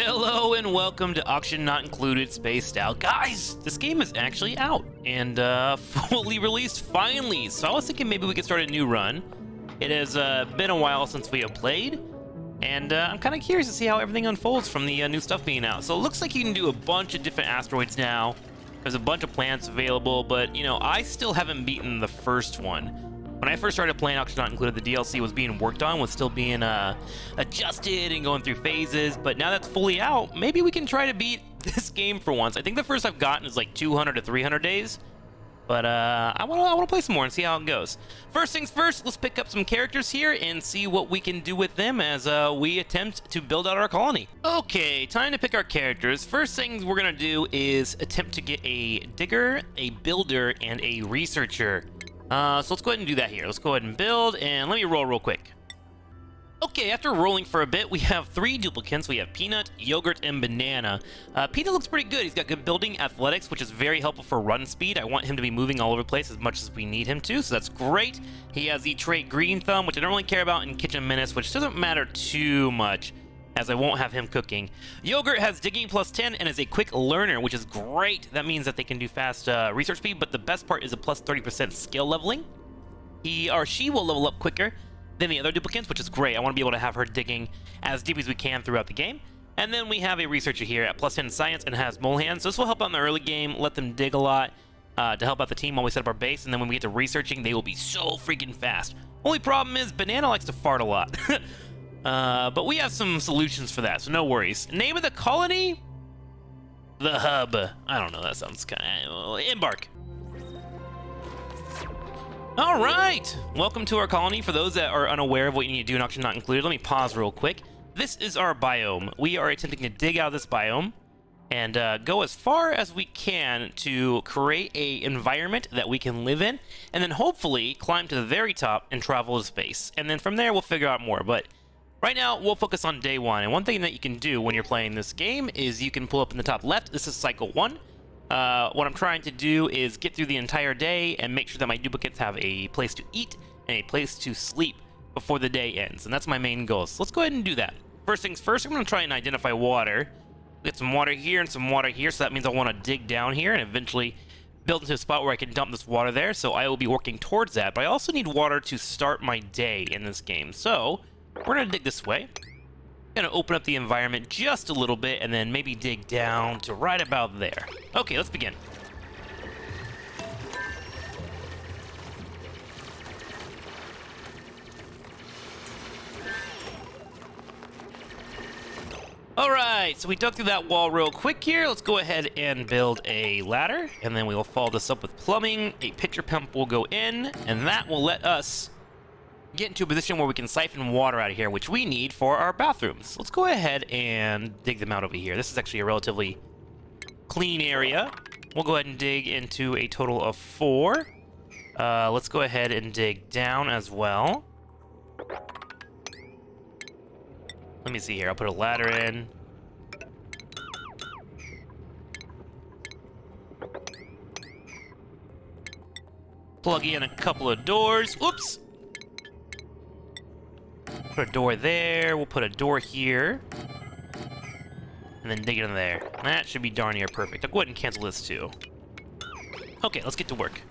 Hello and welcome to Auction Not Included Spaced Out. Guys, this game is actually out and fully released finally. So I was thinking maybe we could start a new run. It has been a while since we have played, and I'm kind of curious to see how everything unfolds from the new stuff being out. So it looks like you can do a bunch of different asteroids now. There's a bunch of planets available, but you know, I still haven't beaten the first one. When I first started playing Auction Not Included, the DLC was being worked on, was still being adjusted and going through phases, but now that's fully out, maybe we can try to beat this game for once. I think the first I've gotten is like 200 to 300 days, but I want to play some more and see how it goes. First things first, let's pick up some characters here and see what we can do with them as we attempt to build out our colony. Okay, time to pick our characters. First thing we're going to do is attempt to get a digger, a builder, and a researcher. So let's go ahead and do that here. Let's go ahead and build, and let me roll real quick. Okay, after rolling for a bit, we have 3 duplicants. We have Peanut, Yogurt, and Banana. Peanut looks pretty good. He's got good building athletics, which is very helpful for run speed. I want him to be moving all over the place as much as we need him to, so that's great. He has the trait Green Thumb, which I don't really care about in Kitchen Menace, which doesn't matter too much, as I won't have him cooking. Yogurt has digging +10 and is a quick learner, which is great. That means that they can do fast research speed, but the best part is a +30% skill leveling. He or she will level up quicker than the other duplicants, which is great. I want to be able to have her digging as deep as we can throughout the game. And then we have a researcher here at +10 science and has mole hands. So this will help out in the early game, let them dig a lot to help out the team while we set up our base. And then when we get to researching, they will be so freaking fast. Only problem is Banana likes to fart a lot. But we have some solutions for that, so no worries. Name of the colony? The Hub. I don't know, that sounds kind of... Embark. All right, welcome to our colony. For those that are unaware of what you need to do in Auction Not Included, let me pause real quick. This is our biome. We are attempting to dig out of this biome and go as far as we can to create a environment that we can live in, and then hopefully climb to the very top and travel to space. And then from there, we'll figure out more, but right now, we'll focus on day 1, and one thing that you can do when you're playing this game is you can pull up in the top left. This is cycle 1. What I'm trying to do is get through the entire day and make sure that my duplicates have a place to eat and a place to sleep before the day ends, and that's my main goal. So let's go ahead and do that. First things first, I'm going to try and identify water. Get some water here and some water here, so that means I want to dig down here and eventually build into a spot where I can dump this water there, so I will be working towards that. But I also need water to start my day in this game, so we're going to dig this way. Going to open up the environment just a little bit and then maybe dig down to right about there. Okay, let's begin. Alright, so we dug through that wall real quick here. Let's go ahead and build a ladder, and then we will follow this up with plumbing. A pitcher pump will go in, and that will let us get into a position where we can siphon water out of here, which we need for our bathrooms. Let's go ahead and dig them out over here. This is actually a relatively clean area. We'll go ahead and dig into a total of 4. Let's go ahead and dig down as well. Let me see here. I'll put a ladder in. Plug in a couple of doors. Whoops! Put a door there. We'll put a door here. And then dig it in there. That should be darn near perfect. I'll go ahead and cancel this too. Okay, let's get to work.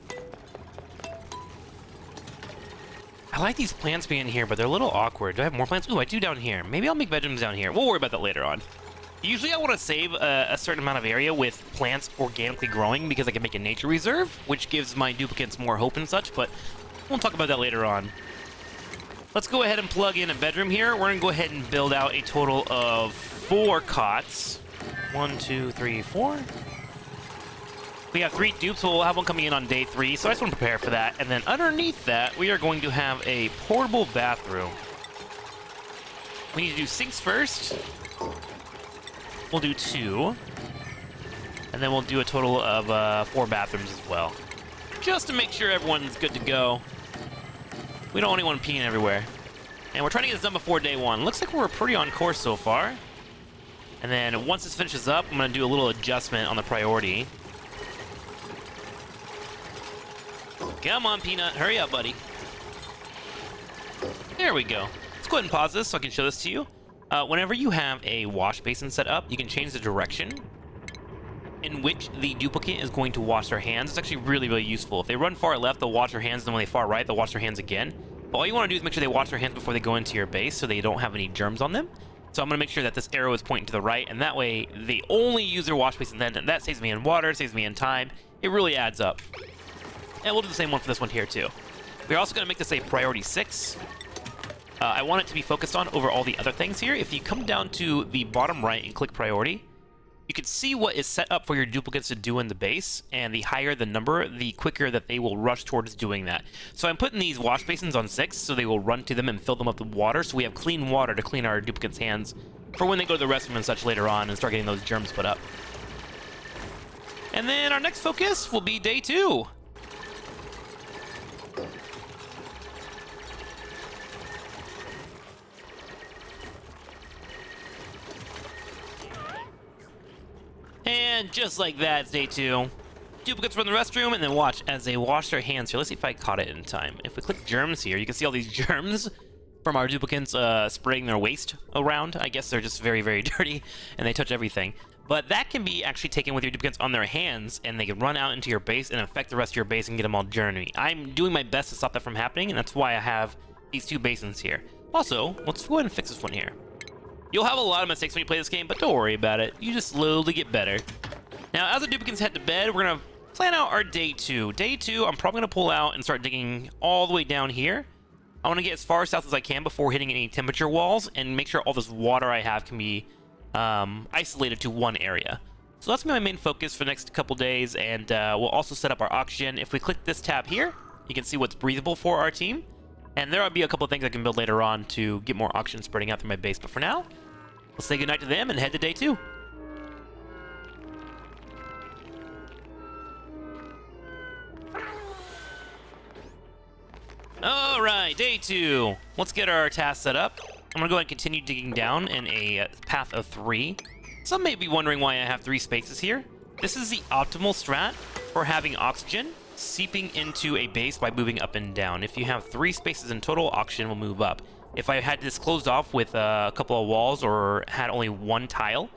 I like these plants being here, but they're a little awkward. Do I have more plants? Ooh, I do down here. Maybe I'll make bedrooms down here. We'll worry about that later on. Usually I want to save a certain amount of area with plants organically growing because I can make a nature reserve, which gives my duplicates more hope and such, but we'll talk about that later on. Let's go ahead and plug in a bedroom here. We're going to go ahead and build out a total of 4 cots. 1, 2, 3, 4. We have 3 dupes, so we'll have one coming in on day 3, so I just want to prepare for that. And then underneath that, we are going to have a portable bathroom. We need to do sinks first. We'll do 2. And then we'll do a total of 4 bathrooms as well. Just to make sure everyone's good to go. We don't want anyone peeing everywhere. And we're trying to get this done before day 1. Looks like we're pretty on course so far. And then once this finishes up, I'm going to do a little adjustment on the priority. Come on, Peanut. Hurry up, buddy. There we go. Let's go ahead and pause this so I can show this to you. Whenever you have a wash basin set up, you can change the direction in which the duplicate is going to wash their hands. It's actually really, really useful. If they run far left, they'll wash their hands, and then when they far right, they'll wash their hands again. But all you want to do is make sure they wash their hands before they go into your base so they don't have any germs on them. So I'm going to make sure that this arrow is pointing to the right, and that way they only use their wash basin then, and that saves me in water, saves me in time. It really adds up. And we'll do the same one for this one here too. We're also going to make this a priority 6. I want it to be focused on over all the other things here. If you come down to the bottom right and click priority, you can see what is set up for your duplicates to do in the base, and the higher the number, the quicker that they will rush towards doing that. So I'm putting these wash basins on 6, so they will run to them and fill them up with water, so we have clean water to clean our duplicates' hands for when they go to the restroom and such later on and start getting those germs put up. And then our next focus will be day 2. And just like that, it's day 2. Duplicates run the restroom, and then watch as they wash their hands here. Let's see if I caught it in time. If we click germs here, you can see all these germs from our duplicates spraying their waste around. I guess they're just very, very dirty, and they touch everything. But that can be actually taken with your duplicates on their hands, and they can run out into your base and infect the rest of your base and get them all germy. I'm doing my best to stop that from happening, and that's why I have these 2 basins here. Also, let's go ahead and fix this one here. You'll have a lot of mistakes when you play this game, but don't worry about it. You just slowly get better. Now, as the duplicates head to bed, we're going to plan out our day 2. Day 2, I'm probably going to pull out and start digging all the way down here. I want to get as far south as I can before hitting any temperature walls and make sure all this water I have can be isolated to one area. So that's my main focus for the next couple days, and we'll also set up our oxygen. If we click this tab here, you can see what's breathable for our team. And there will be a couple of things I can build later on to get more oxygen spreading out through my base. But for now, we'll say goodnight to them and head to day 2. Alright, day 2. Let's get our task set up. I'm going to go ahead and continue digging down in a path of 3. Some may be wondering why I have 3 spaces here. This is the optimal strat for having oxygen seeping into a base by moving up and down. If you have 3 spaces in total, oxygen will move up. If I had this closed off with a couple of walls or had only 1 tile,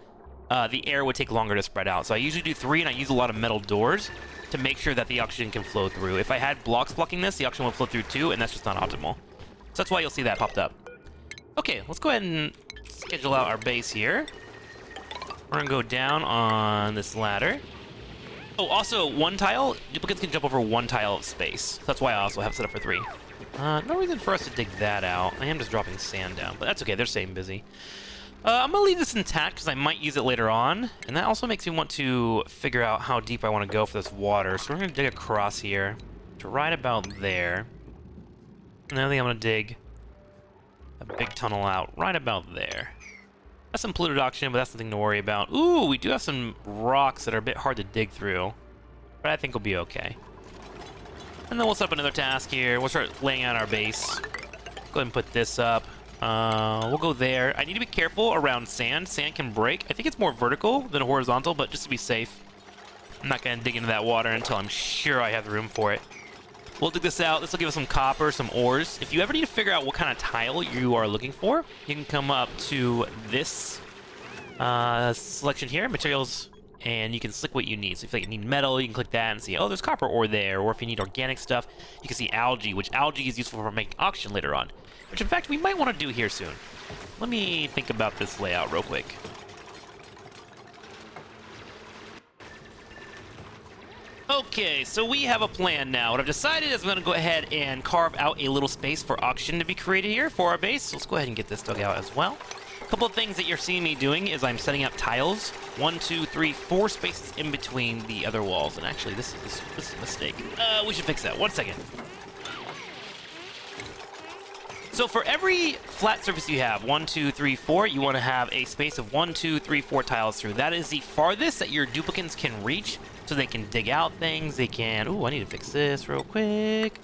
the air would take longer to spread out. So I usually do 3, and I use a lot of metal doors to make sure that the oxygen can flow through. If I had blocks blocking this, the oxygen would flow through too, and that's just not optimal. So that's why you'll see that popped up. Okay, let's go ahead and schedule out our base here. We're gonna go down on this ladder. Oh, also, 1 tile, duplicates can jump over 1 tile of space. That's why I also have it set up for 3. No reason for us to dig that out. I am just dropping sand down, but that's okay, they're staying busy. I'm gonna leave this intact because I might use it later on, and that also makes me want to figure out how deep I want to go for this water. So we're gonna dig across here to right about there. And then I think I'm gonna dig a big tunnel out right about there. That's some polluted oxygen, but that's nothing to worry about. Ooh, we do have some rocks that are a bit hard to dig through, but I think we'll be okay. And then we'll set up another task here. We'll start laying out our base. Go ahead and put this up. We'll go there. I need to be careful around sand. Sand can break. I think it's more vertical than horizontal, but just to be safe, I'm not going to dig into that water until I'm sure I have the room for it. We'll dig this out. This will give us some copper, some ores. If you ever need to figure out what kind of tile you are looking for, you can come up to this selection here, materials, and you can select what you need. So if you need metal, you can click that and see, oh, there's copper ore there. Or if you need organic stuff, you can see algae, which algae is useful for making oxygen later on, which in fact we might want to do here soon. Let me think about this layout real quick. Okay, so we have a plan now. What I've decided is I'm going to go ahead and carve out a little space for oxygen to be created here for our base. So let's go ahead and get this dug out as well. A couple of things that you're seeing me doing is I'm setting up tiles. 1, 2, 3, 4 spaces in between the other walls. And actually, this is a mistake. We should fix that. 1 second. So for every flat surface you have, 1, 2, 3, 4, you want to have a space of 1, 2, 3, 4 tiles through. That is the farthest that your duplicates can reach, so they can dig out things. They can... Ooh, I need to fix this real quick.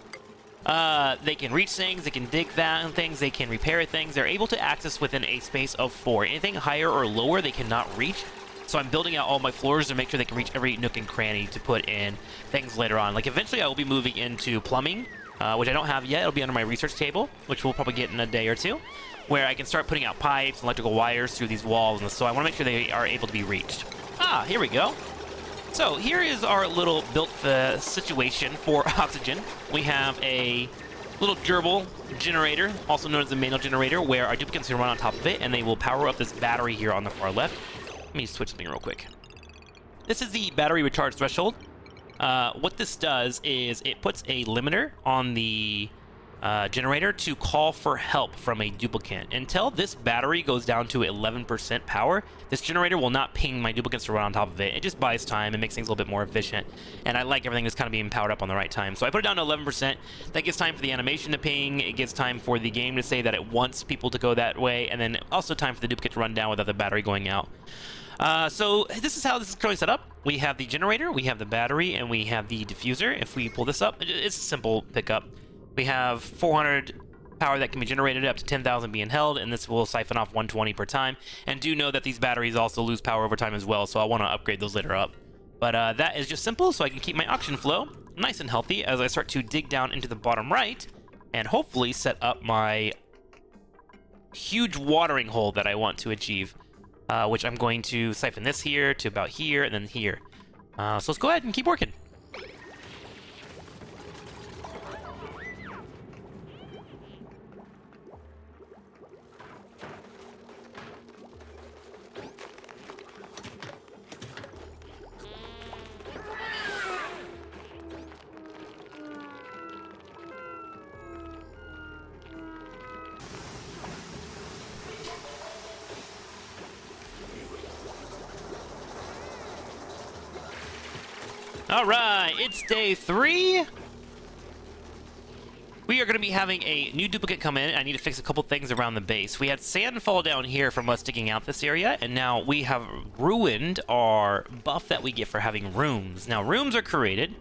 They can reach things. They can dig down things. They can repair things. They're able to access within a space of 4. Anything higher or lower, they cannot reach. So I'm building out all my floors to make sure they can reach every nook and cranny to put in things later on. Like, eventually I will be moving into plumbing which I don't have yet. It'll be under my research table, which we'll probably get in a day or two, where I can start putting out pipes and electrical wires through these walls, and so I want to make sure they are able to be reached. Ah, here we go. So here is our little built situation for oxygen. We have a little gerbil generator, also known as the manual generator, where our duplicates can run on top of it, and they will power up this battery here on the far left. Let me switch something real quick. This is the battery recharge threshold. What this does is it puts a limiter on the generator to call for help from a duplicate. Until this battery goes down to 11% power, this generator will not ping my duplicates to run on top of it. It just buys time and makes things a little bit more efficient. And I like everything just kind of being powered up on the right time. So I put it down to 11%. That gives time for the animation to ping. It gives time for the game to say that it wants people to go that way. And then also time for the duplicate to run down without the battery going out. So this is how this is currently set up. We have the generator, we have the battery, and we have the diffuser. If we pull this up, it's a simple pickup. We have 400 power that can be generated up to 10,000 being held, and this will siphon off 120 per time. And do know that these batteries also lose power over time as well, so I want to upgrade those later up. But that is just simple, so I can keep my oxygen flow nice and healthy as I start to dig down into the bottom right and hopefully set up my huge watering hole that I want to achieve, which I'm going to siphon this here to about here and then here. So let's go ahead and keep working. All right, it's day 3. We are going to be having a new duplicate come in. I need to fix a couple things around the base. We had sand fall down here from us digging out this area, and now we have ruined our buff that we get for having rooms. Now, rooms are created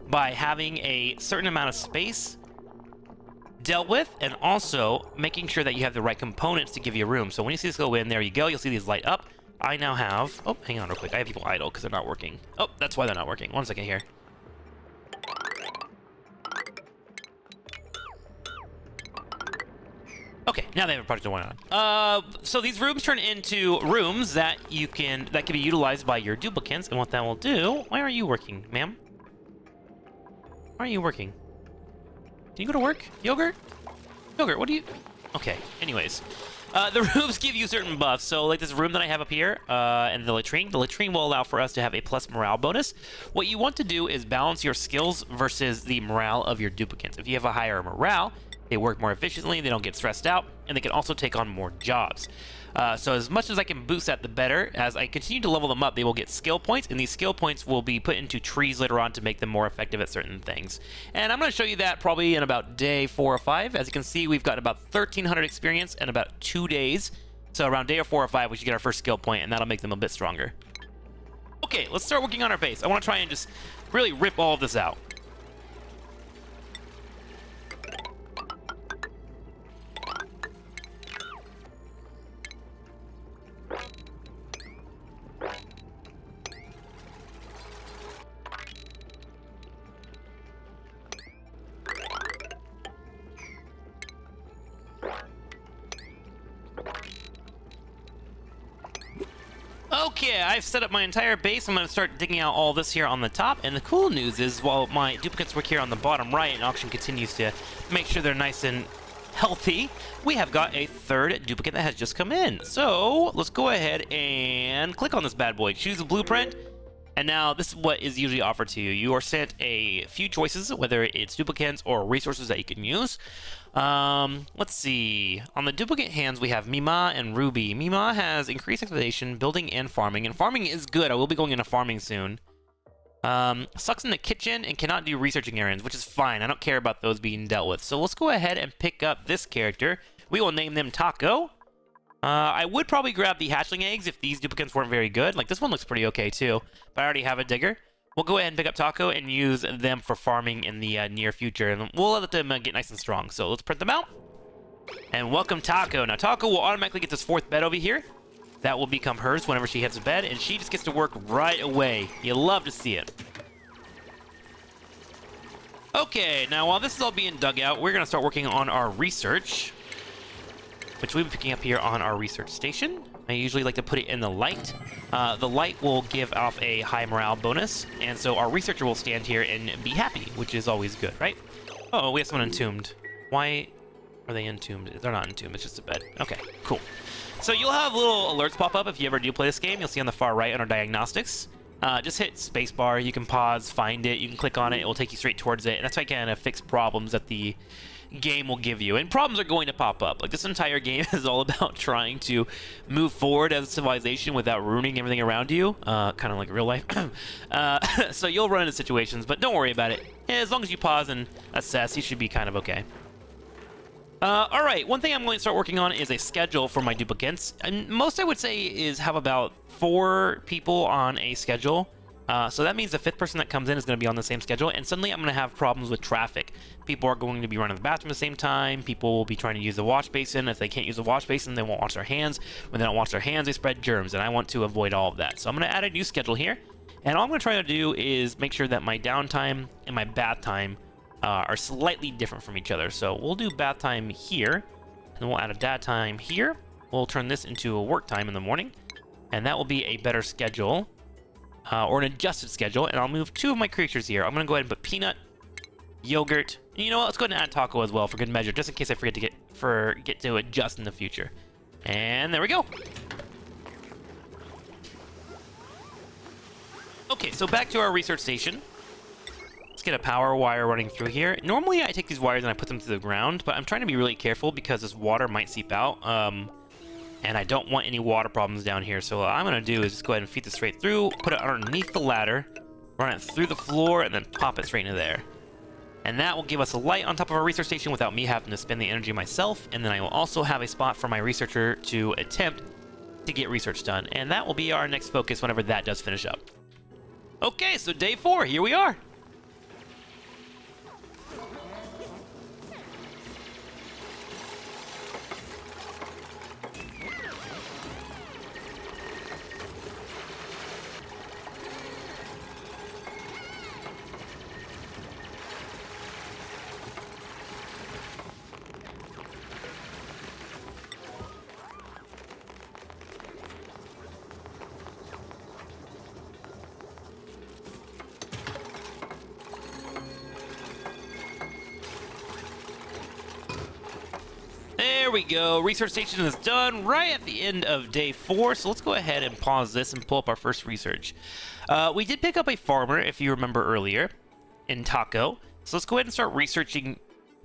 by having a certain amount of space dealt with, and also making sure that you have the right components to give you a room. So when you see this go in, there you go. You'll see these light up. I now have... Oh, hang on real quick. I have people idle because they're not working. Oh, that's why they're not working. 1 second here. Okay, now they have a project going on. So these rooms turn into rooms that can be utilized by your duplicates, and what that will do... Why aren't you working, ma'am? Why aren't you working? Can you go to work? Yogurt? Yogurt, what do you... Okay, anyways. The rooms give you certain buffs. So like this room that I have up here, and the latrine. The latrine will allow for us to have a plus morale bonus. What you want to do is balance your skills versus the morale of your duplicates. If you have a higher morale, they work more efficiently, they don't get stressed out, and they can also take on more jobs. So as much as I can boost that, the better. As I continue to level them up, they will get skill points, and these skill points will be put into trees later on to make them more effective at certain things. And I'm going to show you that probably in about day 4 or 5. As you can see, we've got about 1,300 experience in about 2 days. So around day 4 or 5, we should get our first skill point, and that'll make them a bit stronger. Okay, let's start working on our base. I want to try and just really rip all of this out. Okay, I've set up my entire base. I'm going to start digging out all this here on the top. And the cool news is, while my duplicates work here on the bottom right, and auction continues to make sure they're nice and healthy, we have got a third duplicate that has just come in. So let's go ahead and click on this bad boy. Choose a blueprint. And now this is what is usually offered to you. You are sent a few choices, whether it's duplicates or resources that you can use. Let's see. On the duplicate hands, we have Mima and Ruby. Mima has increased exploitation, building, and farming. And farming is good. I will be going into farming soon. Sucks in the kitchen and cannot do researching errands, which is fine. I don't care about those being dealt with. So let's go ahead and pick up this character. We will name them Taco. I would probably grab the hatchling eggs if these duplicates weren't very good. Like, this one looks pretty okay, too. But I already have a digger. We'll go ahead and pick up Taco and use them for farming in the near future. And we'll let them get nice and strong. So let's print them out. And welcome Taco. Now, Taco will automatically get this 4th bed over here. That will become hers whenever she heads to bed. And she just gets to work right away. You love to see it. Okay, now while this is all being dug out, we're going to start working on our research, which we'll be picking up here on our research station. I usually like to put it in the light. The light will give off a high morale bonus, and so our researcher will stand here and be happy, which is always good, right? Oh, we have someone entombed. Why are they entombed? They're not entombed, it's just a bed. Okay, cool. So you'll have little alerts pop up if you ever do play this game. You'll see on the far right under diagnostics. Just hit spacebar, you can pause, find it, you can click on it, it will take you straight towards it, and that's how you kind of fix problems that the game will give you. And problems are going to pop up. Like, this entire game is all about trying to move forward as a civilization without ruining everything around you, kind of like real life. So you'll run into situations, but don't worry about it. As long as you pause and assess, you should be kind of okay. Alright, one thing I'm going to start working on is a schedule for my duplicates. And most, I would say, is have about 4 people on a schedule. So that means the 5th person that comes in is going to be on the same schedule, and suddenly I'm going to have problems with traffic. People are going to be running to the bathroom at the same time. People will be trying to use the wash basin. If they can't use the wash basin, they won't wash their hands. When they don't wash their hands, they spread germs, and I want to avoid all of that. So I'm going to add a new schedule here, and all I'm going to try to do is make sure that my downtime and my bath time are slightly different from each other. So we'll do bath time here, and we'll add a dad time here. We'll turn this into a work time in the morning, and that will be a better schedule. Or an adjusted schedule, and I'll move 2 of my creatures here. I'm going to go ahead and put peanut, yogurt, and you know what? Let's go ahead and add taco as well for good measure, just in case I forget to adjust in the future. And there we go. Okay, so back to our research station. Let's get a power wire running through here. Normally, I take these wires and I put them to the ground, but I'm trying to be really careful because this water might seep out. And I don't want any water problems down here, so what I'm going to do is just go ahead and feed this straight through, put it underneath the ladder, run it through the floor, and then pop it straight into there. And that will give us a light on top of our research station without me having to spend the energy myself, and then I will also have a spot for my researcher to attempt to get research done. And that will be our next focus whenever that does finish up. Okay, so day 4, here we are. There we go. Research station is done right at the end of day 4. So let's go ahead and pause this and pull up our first research. We did pick up a farmer, if you remember earlier, in Taco. So let's go ahead and start researching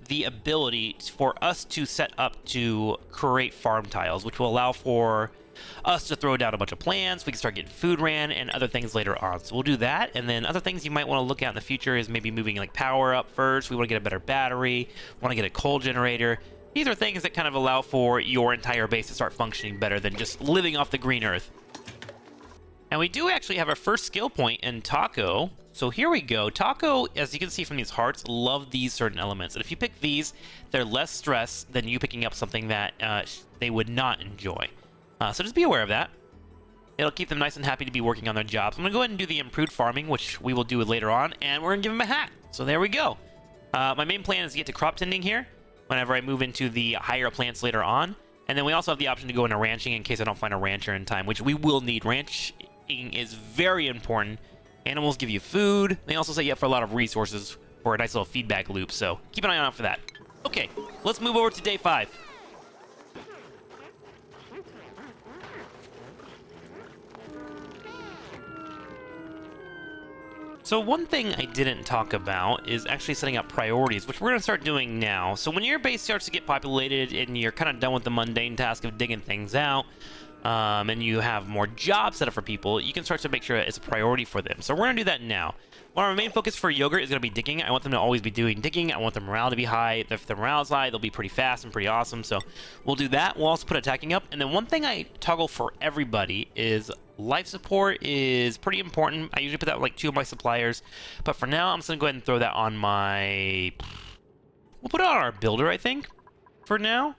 the ability for us to set up to create farm tiles, which will allow for us to throw down a bunch of plants. We can start getting food ran and other things later on. So we'll do that. And then other things you might want to look at in the future is maybe moving like power up first. We want to get a better battery. Want to get a coal generator. These are things that kind of allow for your entire base to start functioning better than just living off the green earth. And we do actually have our first skill point in Taco. So here we go. Taco, as you can see from these hearts, love these certain elements. And if you pick these, they're less stress than you picking up something that they would not enjoy. So just be aware of that. It'll keep them nice and happy to be working on their jobs. I'm going to go ahead and do the improved farming, which we will do later on. And we're going to give them a hat. So there we go. My main plan is to get to crop tending here whenever I move into the higher plants later on. And then we also have the option to go into ranching in case I don't find a rancher in time, which we will need. Ranching is very important. Animals give you food. They also set you up for a lot of resources for a nice little feedback loop, so keep an eye out for that. Okay, let's move over to day 5. So one thing I didn't talk about is actually setting up priorities, which we're going to start doing now. So when your base starts to get populated and you're kind of done with the mundane task of digging things out, and you have more jobs set up for people, you can start to make sure it's a priority for them. So we're going to do that now. One of our main focus for Yogurt is going to be digging. I want them to always be doing digging. I want their morale to be high. If their morale is high, they'll be pretty fast and pretty awesome. So we'll do that. We'll also put attacking up. And then one thing I toggle for everybody is life support is pretty important. I usually put that with like 2 of my suppliers. But for now, I'm just going to go ahead and throw that on my... We'll put it on our builder, I think, for now.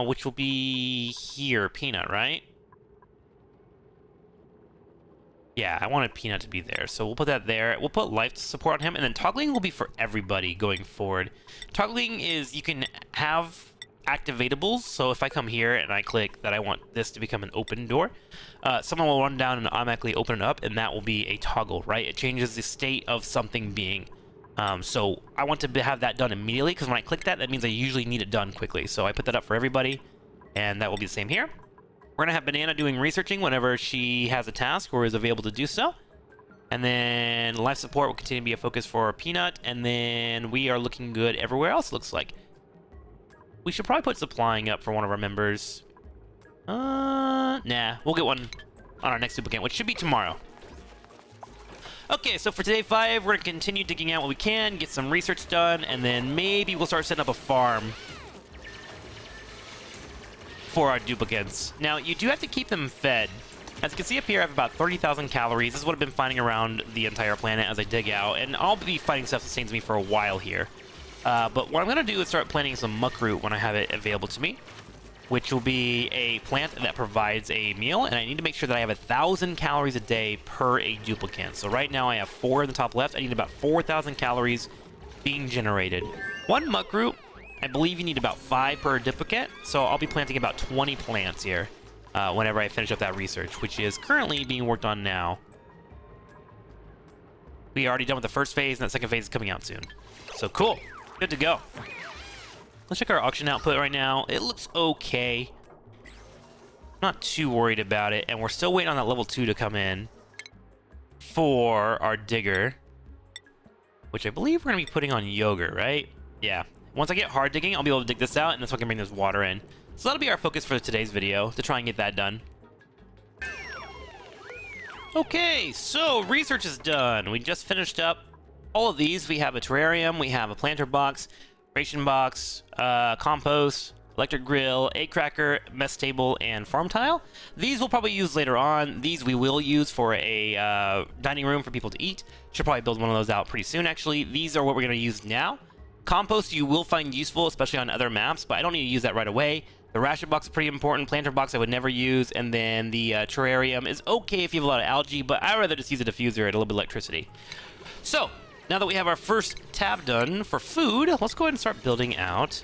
Which will be here, Peanut, right? Yeah, I wanted Peanut to be there, so we'll put that there. We'll put life support on him, and then toggling will be for everybody going forward. Toggling is you can have activatables, so if I come here and I click that I want this to become an open door, someone will run down and automatically open it up, and that will be a toggle, right? It changes the state of something being. So I want to have that done immediately, because when I click that, that means I usually need it done quickly. So I put that up for everybody, and that will be the same here. We're going to have Banana doing researching whenever she has a task or is available to do so. And then life support will continue to be a focus for Peanut. And then we are looking good everywhere else, looks like. We should probably put supplying up for one of our members. Nah, we'll get one on our next duplicate, which should be tomorrow. Okay, so for today 5, we're going to continue digging out what we can, get some research done, and then maybe we'll start setting up a farm for our duplicates. Now, you do have to keep them fed. As you can see up here, I have about 30,000 calories. This is what I've been finding around the entire planet as I dig out, and I'll be finding stuff that sustains me for a while here. But what I'm going to do is start planting some muckroot when I have it available to me, which will be a plant that provides a meal, and I need to make sure that I have 1,000 calories a day per a duplicate. So right now I have 4 in the top left. I need about 4,000 calories being generated. One muckroot, I believe you need about 5 per duplicate, so I'll be planting about 20 plants here whenever I finish up that research, which is currently being worked on now. We are already done with the first phase, and that second phase is coming out soon. So cool. Good to go. Let's check our auction output right now. It looks okay. Not too worried about it, and we're still waiting on that level 2 to come in for our digger, which I believe we're going to be putting on yogurt, right? Yeah. Once I get hard digging, I'll be able to dig this out, and that's when I can bring this water in. So that'll be our focus for today's video, to try and get that done. Okay, so research is done. We just finished up all of these. We have a terrarium, we have a planter box, ration box, compost, electric grill, egg cracker, mess table, and farm tile. These we'll probably use later on. These we will use for a dining room for people to eat. Should probably build one of those out pretty soon, actually. These are what we're going to use now. Compost you will find useful, especially on other maps, but I don't need to use that right away. The ration box is pretty important. Planter box I would never use, and then the terrarium is okay if you have a lot of algae, but I'd rather just use a diffuser at a little bit of electricity. So, now that we have our first tab done for food, let's go ahead and start building out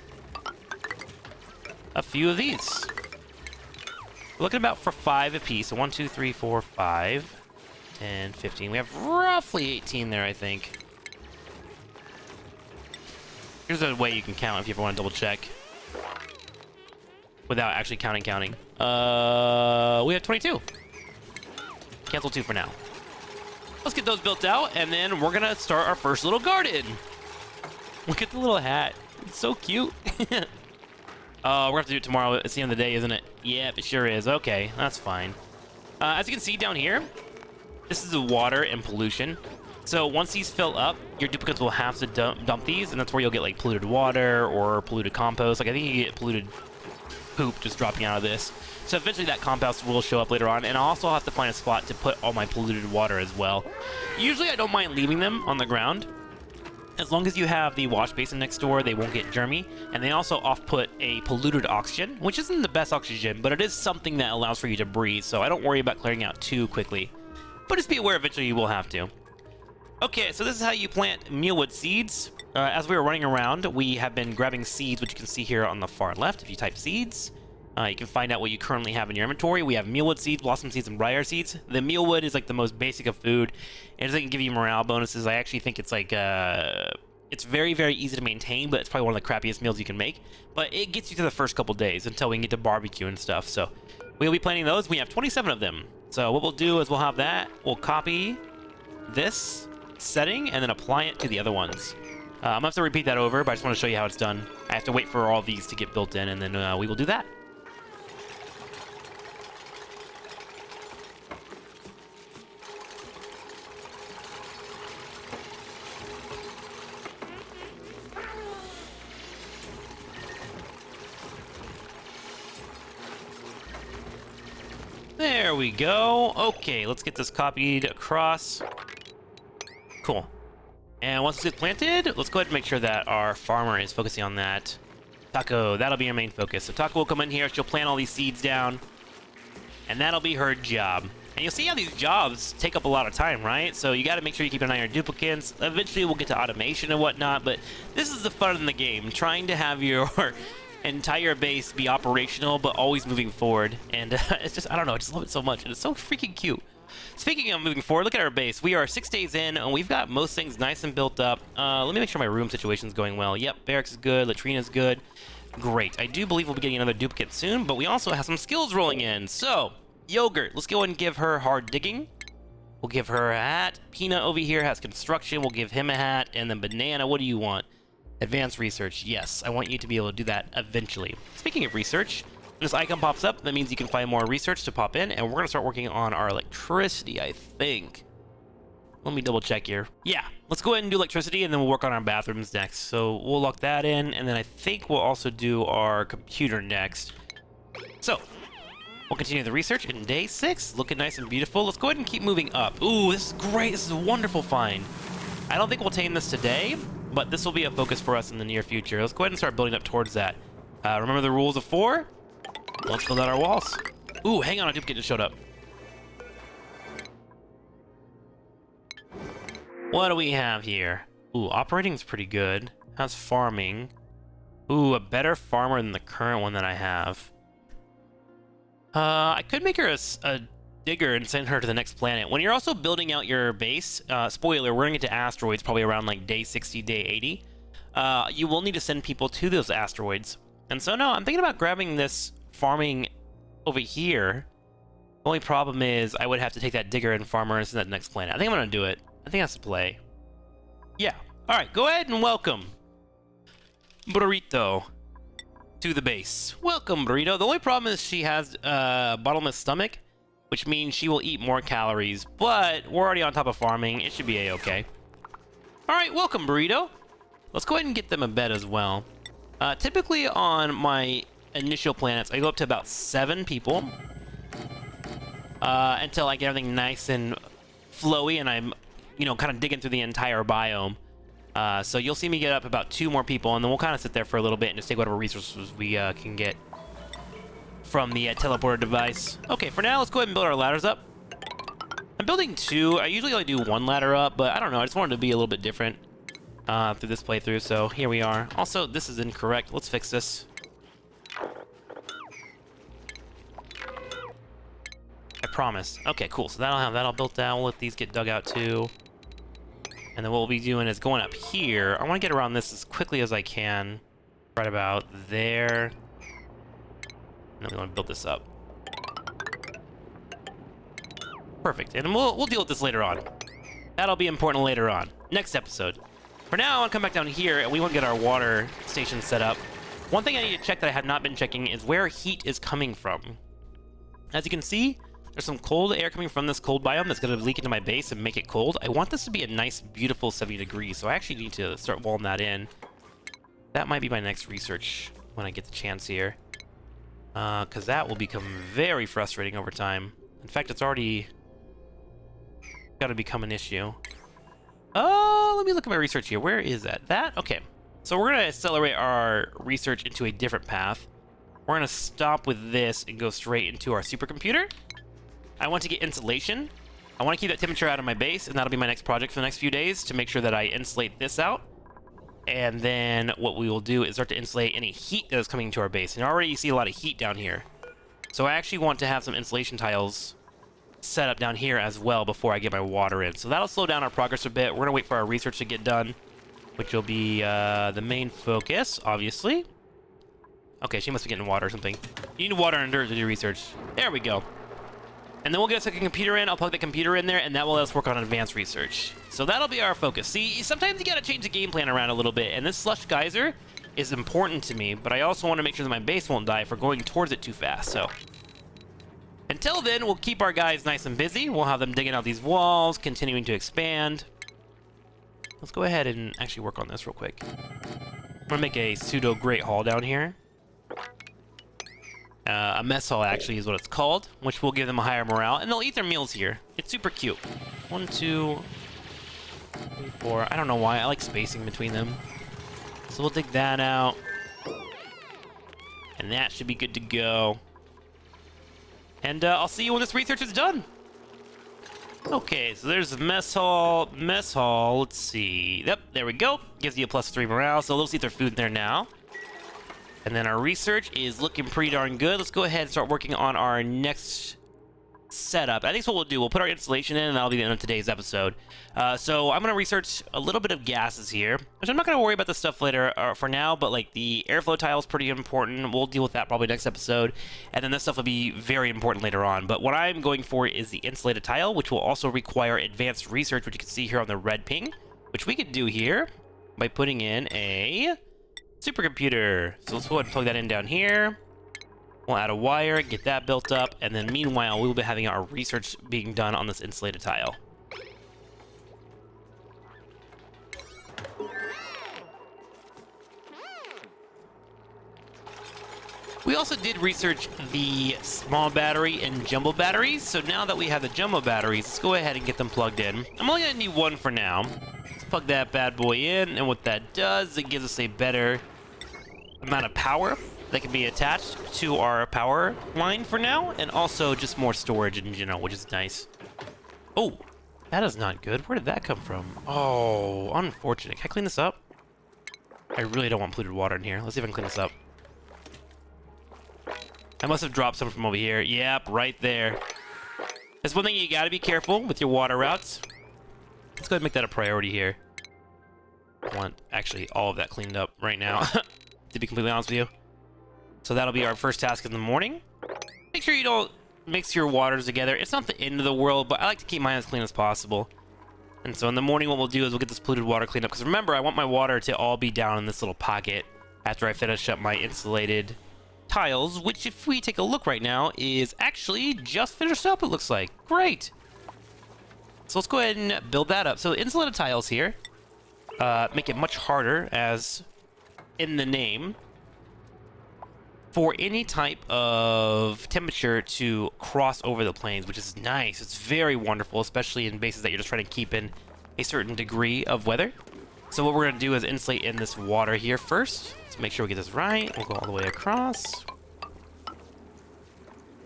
a few of these. We're looking about for 5 apiece. So 1, 2, 3, 4, 5, 10, 15. We have roughly 18 there, I think. Here's a way you can count if you ever want to double check without actually counting. We have 22. Cancel 2 for now. Let's get those built out, and then we're gonna start our first little garden. Look at the little hat. It's so cute. We're gonna have to do it tomorrow. It's the end of the day, isn't it? Yep, it sure is. Okay, that's fine. As you can see down here, this is the water and pollution. So once these fill up, your duplicates will have to dump these, and that's where you'll get like polluted water or polluted compost. Like I think you get polluted poop just dropping out of this. So eventually that compost will show up later on, and I'll also have to find a spot to put all my polluted water as well. Usually I don't mind leaving them on the ground. As long as you have the wash basin next door, they won't get germy. And they also off-put a polluted oxygen, which isn't the best oxygen, but it is something that allows for you to breathe, so I don't worry about clearing out too quickly. But just be aware eventually you will have to. Okay, so this is how you plant mealwood seeds. As we were running around, we have been grabbing seeds, which you can see here on the far left. If you type seeds, you can find out what you currently have in your inventory. We have mealwood seeds, blossom seeds, and briar seeds. The mealwood is like the most basic of food. It doesn't give you morale bonuses. I actually think it's like, it's very, very easy to maintain, but it's probably one of the crappiest meals you can make. But it gets you through the first couple days until we can get to barbecue and stuff. So we'll be planting those. We have 27 of them. So what we'll do is we'll have that. We'll copy this setting and then apply it to the other ones. I'm gonna have to repeat that over, but I just want to show you how it's done. I have to wait for all these to get built in, and then we will do that. There we go. Okay, let's get this copied across. Cool. And once it's planted, let's go ahead and make sure that our farmer is focusing on that. Taco, that'll be our main focus. So Taco will come in here, she'll plant all these seeds down, and that'll be her job. And you'll see how these jobs take up a lot of time, right? So you got to make sure you keep an eye on your duplicates. Eventually we'll get to automation and whatnot, but this is the fun in the game, trying to have your entire base be operational, but always moving forward. And it's just, I don't know, I just love it so much, and it's so freaking cute. Speaking of moving forward, look at our base. We are 6 days in, and we've got most things nice and built up. Let me make sure my room situation's going well. Yep, barracks is good, latrina's good. Great. I do believe we'll be getting another duplicate soon, but we also have some skills rolling in. So, Yogurt, let's go ahead and give her hard digging. We'll give her a hat. Peanut over here has construction. We'll give him a hat. And then Banana, what do you want? Advanced research. Yes, I want you to be able to do that eventually. Speaking of research, when this icon pops up, that means you can find more research to pop in, and we're going to start working on our electricity, I think. Let me double check here. Yeah, let's go ahead and do electricity, and then we'll work on our bathrooms next. So we'll lock that in, and then I think we'll also do our computer next. So, we'll continue the research in day 6. Looking nice and beautiful. Let's go ahead and keep moving up. Ooh, this is great. This is a wonderful find. I don't think we'll tame this today, but this will be a focus for us in the near future. Let's go ahead and start building up towards that. Remember the rules of 4? Let's build out our walls. Ooh, hang on, a duplicate just showed up. What do we have here? Ooh, operating's pretty good. How's farming? Ooh, a better farmer than the current one that I have. I could make her a digger and send her to the next planet. When you're also building out your base, spoiler, we're gonna get to asteroids probably around like day 60, day 80. You will need to send people to those asteroids. And so no, I'm thinking about grabbing this farming over here. The only problem is I would have to take that digger and farmer and send that to the next planet. I think I'm gonna do it. I think that's the play. Yeah. All right, go ahead and welcome Burrito to the base. Welcome, Burrito. The only problem is she has a bottomless stomach, which means she will eat more calories, but we're already on top of farming. It should be a-okay. All right, welcome, Burrito. Let's go ahead and get them a bed as well. Typically on my initial planets, I go up to about 7 people until I get everything nice and flowy and I'm, you know, kind of digging through the entire biome. So you'll see me get up about 2 more people, and then we'll kind of sit there for a little bit and just take whatever resources we can get from the teleporter device. Okay, for now, let's go ahead and build our ladders up. I'm building 2. I usually only do 1 ladder up, but I don't know. I just wanted to be a little bit different through this playthrough, so here we are. Also, this is incorrect. Let's fix this. I promise. Okay, cool. So that'll have that all built out. We'll let these get dug out too. And then what we'll be doing is going up here. I want to get around this as quickly as I can. Right about there. And then we want to build this up. Perfect. And we'll deal with this later on. That'll be important later on. Next episode. For now, I want to come back down here, and we want to get our water station set up. One thing I need to check that I have not been checking is where heat is coming from. As you can see, there's some cold air coming from this cold biome that's going to leak into my base and make it cold. I want this to be a nice, beautiful 70 degrees, so I actually need to start walling that in. That might be my next research when I get the chance here. Because that will become very frustrating over time. In fact, it's already got to become an issue. Let me look at my research here. Where is that? That? Okay. So we're going to accelerate our research into a different path. We're going to stop with this and go straight into our supercomputer. I want to get insulation. I want to keep that temperature out of my base, and that'll be my next project for the next few days to make sure that I insulate this out. And then what we will do is start to insulate any heat that is coming to our base. And already you see a lot of heat down here. So I actually want to have some insulation tiles set up down here as well before I get my water in. So that'll slow down our progress a bit. We're going to wait for our research to get done, which will be the main focus, obviously. Okay, she must be getting water or something. You need water and dirt to do research. There we go. And then we'll get a second computer in. I'll plug the computer in there, and that will let us work on advanced research. So that'll be our focus. See, sometimes you gotta change the game plan around a little bit, and this slush geyser is important to me, but I also want to make sure that my base won't die if we're going towards it too fast. So until then, we'll keep our guys nice and busy. We'll have them digging out these walls, continuing to expand. Let's go ahead and actually work on this real quick. I'm gonna make a pseudo great hall down here. A mess hall actually is what it's called, which will give them a higher morale, and they'll eat their meals here. It's super cute. 1, 2, 3, 4. I don't know why. I like spacing between them. So we'll dig that out. And that should be good to go. And I'll see you when this research is done. Okay, so there's the mess hall. Mess hall, let's see. Yep, there we go. Gives you a +3 morale, so let's eat their food in there now. And then our research is looking pretty darn good. Let's go ahead and start working on our next setup. I think that's what we'll do. We'll put our installation in, and that'll be the end of today's episode. So I'm going to research a little bit of gases here, which I'm not going to worry about this stuff later for now, but like the airflow tile is pretty important. We'll deal with that probably next episode, and then this stuff will be very important later on. But what I'm going for is the insulated tile, which will also require advanced research, which you can see here on the red ping, which we could do here by putting in a supercomputer. So let's go ahead and plug that in down here. We'll add a wire, get that built up, and then meanwhile, we will be having our research being done on this insulated tile. We also did research the small battery and jumbo batteries, so now that we have the jumbo batteries, let's go ahead and get them plugged in. I'm only going to need one for now. Let's plug that bad boy in, and what that does, it gives us a better amount of power that can be attached to our power line for now, and also just more storage in general, which is nice. Oh, that is not good. Where did that come from? Oh, unfortunate. Can I clean this up? I really don't want polluted water in here. Let's see if I can clean this up. I must have dropped some from over here. Yep, right there. That's one thing you gotta be careful with your water routes. Let's go ahead and make that a priority here. I want actually all of that cleaned up right now, to be completely honest with you. So that'll be our first task in the morning. Make sure you don't mix your waters together. It's not the end of the world, but I like to keep mine as clean as possible. And so in the morning, what we'll do is we'll get this polluted water cleaned up. Because remember, I want my water to all be down in this little pocket after I finish up my insulated tiles, which if we take a look right now, is actually just finished up, it looks like. Great. So let's go ahead and build that up. So insulated tiles here make it much harder, as in the name, for any type of temperature to cross over the plains, which is nice. It's very wonderful, especially in bases that you're just trying to keep in a certain degree of weather. So what we're going to do is insulate in this water here first. Let's make sure we get this right. We'll go all the way across.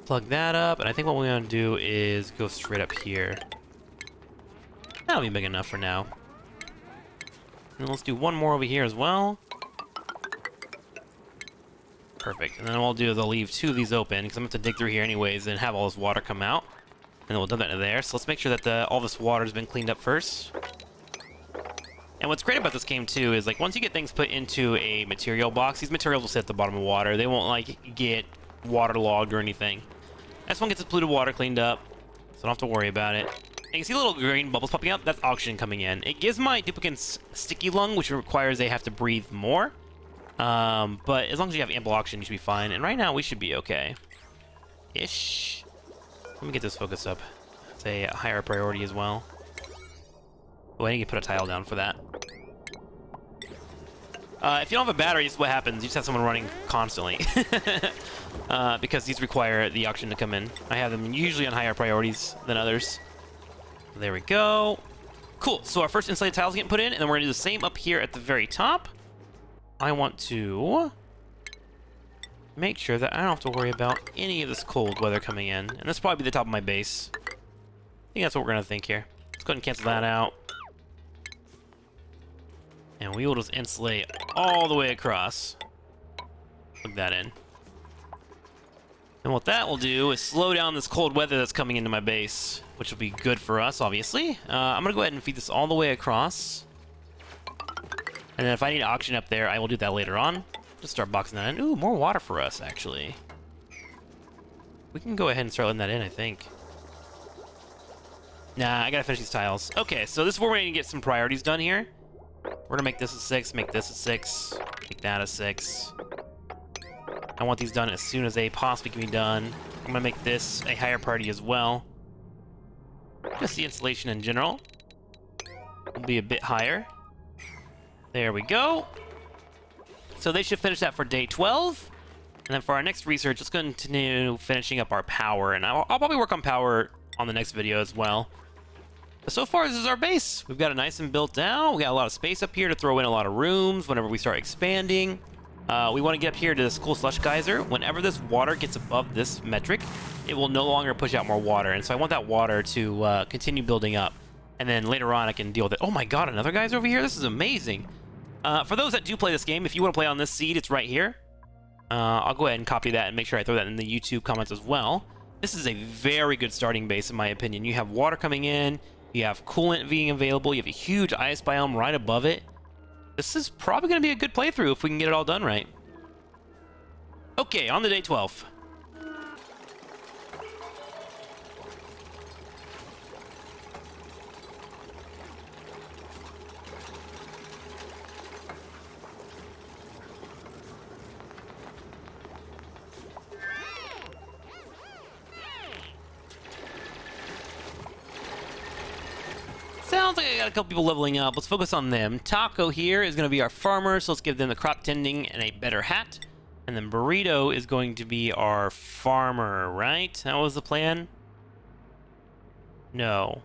Plug that up, and I think what we're going to do is go straight up here. That'll be big enough for now. And let's do one more over here as well. Perfect. And then what I'll do is I'll leave two of these open, because I'm going to have to dig through here anyways and have all this water come out. And then we'll dump that into there. So let's make sure that all this water has been cleaned up first. And what's great about this game too is, like, once you get things put into a material box, these materials will sit at the bottom of water. They won't like get waterlogged or anything. This one gets its polluted water cleaned up, so I don't have to worry about it. And you see little green bubbles popping up? That's oxygen coming in. It gives my duplicants sticky lung, which requires they have to breathe more. But as long as you have ample oxygen, you should be fine. And right now, we should be okay. Ish. Let me get this focus up. It's a higher priority as well. Oh, I need to put a tile down for that. If you don't have a battery, this is what happens. You just have someone running constantly. Because these require the oxygen to come in. I have them usually on higher priorities than others. There we go. Cool. So our first insulated tile is getting put in, and then we're going to do the same up here at the very top. I want to make sure that I don't have to worry about any of this cold weather coming in. And this will probably be the top of my base. I think that's what we're going to think here. Let's go ahead and cancel that out. And we will just insulate all the way across. Plug that in. And what that will do is slow down this cold weather that's coming into my base, which will be good for us, obviously. I'm going to go ahead and feed this all the way across. And then if I need oxygen up there, I will do that later on. Just start boxing that in. Ooh, more water for us, actually. We can go ahead and start letting that in, I think. Nah, I gotta finish these tiles. Okay, so this is where we're gonna get some priorities done here. We're gonna make this a 6, make this a 6, make that a 6. I want these done as soon as they possibly can be done. I'm gonna make this a higher priority as well. Just the installation in general will be a bit higher. There we go. So they should finish that for day 12. And then for our next research, let's continue finishing up our power. And I'll probably work on power on the next video as well. But so far, this is our base. We've got it nice and built out. We got a lot of space up here to throw in a lot of rooms whenever we start expanding. We want to get up here to this cool slush geyser. Whenever this water gets above this metric, it will no longer push out more water. And so I want that water to continue building up. And then later on, I can deal with it. Oh my god, another geyser over here? This is amazing. For those that do play this game, if you want to play on this seed, it's right here. I'll go ahead and copy that and make sure I throw that in the YouTube comments as well. This is a very good starting base, in my opinion. You have water coming in. You have coolant being available. You have a huge ice biome right above it. This is probably going to be a good playthrough if we can get it all done right. Okay, on to day 12. Sounds like I got a couple people leveling up. Let's focus on them. Taco here is going to be our farmer, so let's give them the crop tending and a better hat. And then Burrito is going to be our farmer, right? That was the plan? No.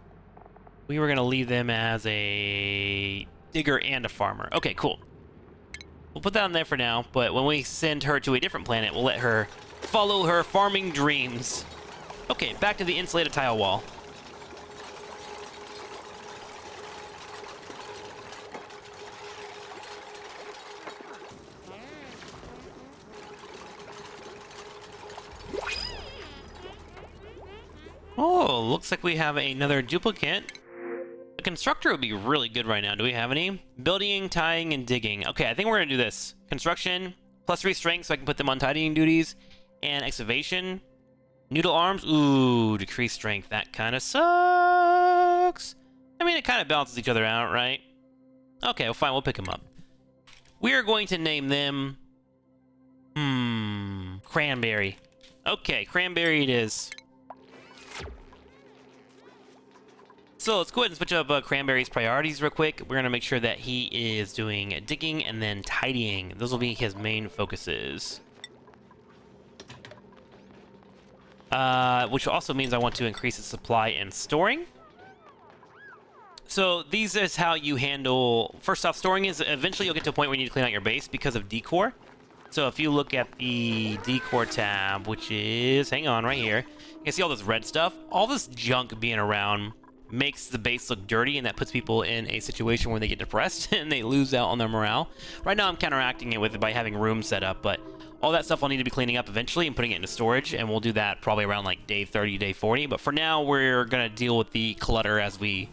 We were going to leave them as a digger and a farmer. Okay, cool. We'll put that on there for now, but when we send her to a different planet, we'll let her follow her farming dreams. Okay, back to the insulated tile wall. Oh, looks like we have another duplicate. The constructor would be really good right now. Do we have any? Building, tying, and digging. Okay, I think we're gonna do this. Construction, +3 strength so I can put them on tidying duties. And excavation. Noodle arms. Ooh, decreased strength. That kind of sucks. I mean, it kind of balances each other out, right? Okay, well, fine. We'll pick them up. We are going to name them... Cranberry. Okay, Cranberry it is. So let's go ahead and switch up Cranberry's priorities real quick. We're going to make sure that he is doing digging and then tidying. Those will be his main focuses. Which also means I want to increase his supply and storing. So these is how you handle... First off, storing is eventually you'll get to a point where you need to clean out your base because of decor. So if you look at the decor tab, which is... Hang on, right here. You can see all this red stuff. All this junk being around makes the base look dirty, and that puts people in a situation where they get depressed and they lose out on their morale. Right now I'm counteracting it with it by having rooms set up, but all that stuff I'll need to be cleaning up eventually and putting it into storage, and we'll do that probably around like day 30, day 40. But for now, we're going to deal with the clutter as we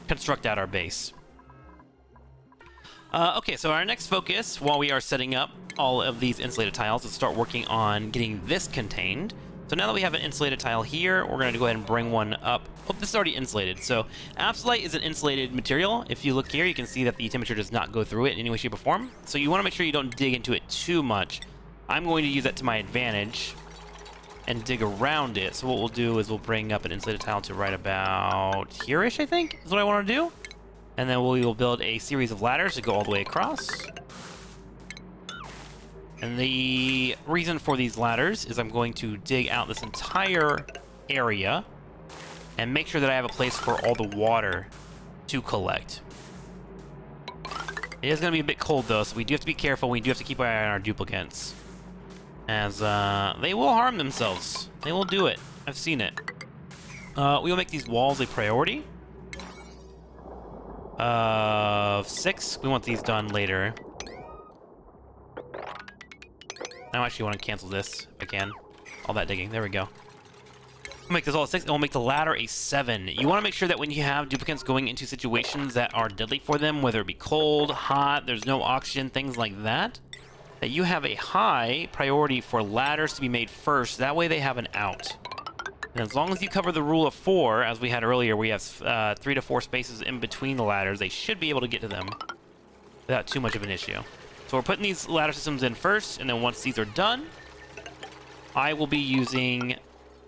construct out our base. Okay, so our next focus, while we are setting up all of these insulated tiles, is start working on getting this contained. So now that we have an insulated tile here, we're going to go ahead and bring one up. Oh, this is already insulated. So Absolite is an insulated material. If you look here, you can see that the temperature does not go through it in any way, shape, or form. So you want to make sure you don't dig into it too much. I'm going to use that to my advantage and dig around it. So what we'll do is we'll bring up an insulated tile to right about here-ish, I think, is what I want to do. And then we will build a series of ladders to go all the way across. And the reason for these ladders is I'm going to dig out this entire area and make sure that I have a place for all the water to collect. It is going to be a bit cold though, so we do have to be careful. We do have to keep our eye on our duplicates, as they will harm themselves. They will do it. I've seen it. We will make these walls a priority. 6. We want these done later. I actually want to cancel this if I can. All that digging. There we go. We'll make this all a 6, and we'll make the ladder a 7. You want to make sure that when you have duplicates going into situations that are deadly for them, whether it be cold, hot, there's no oxygen, things like that, that you have a high priority for ladders to be made first. That way they have an out. And as long as you cover the rule of 4, as we had earlier, we have 3 to 4 spaces in between the ladders, they should be able to get to them without too much of an issue. So we're putting these ladder systems in first, and then once these are done, I will be using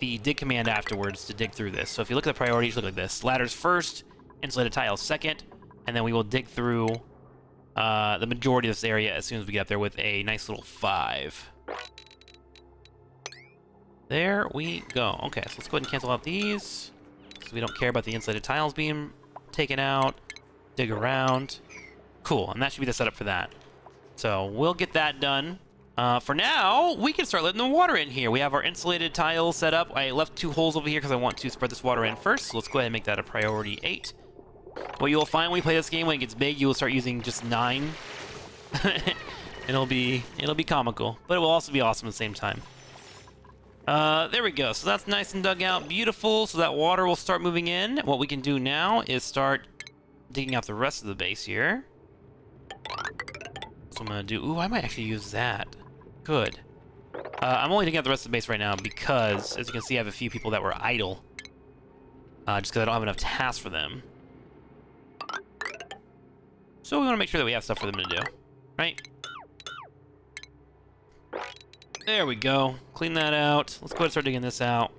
the dig command afterwards to dig through this. So if you look at the priorities, look like this. Ladders first, insulated tiles second, and then we will dig through the majority of this area as soon as we get up there with a nice little 5. There we go. Okay, so let's go ahead and cancel out these, because we don't care about the insulated tiles being taken out. Dig around. Cool, and that should be the setup for that. So we'll get that done. For now, we can start letting the water in here. We have our insulated tiles set up. I left 2 holes over here because I want to spread this water in first. So let's go ahead and make that a priority 8. What you'll find when you play this game, when it gets big, you will start using just 9. it'll be comical, but it will also be awesome at the same time. There we go. So that's nice and dug out. Beautiful. So that water will start moving in. What we can do now is start digging out the rest of the base here. So I'm going to do... Ooh, I might actually use that. Good. I'm only digging out the rest of the base right now because, as you can see, I have a few people that were idle. Just because I don't have enough tasks for them. So we want to make sure that we have stuff for them to do. Right? There we go. Clean that out. Let's go ahead and start digging this out.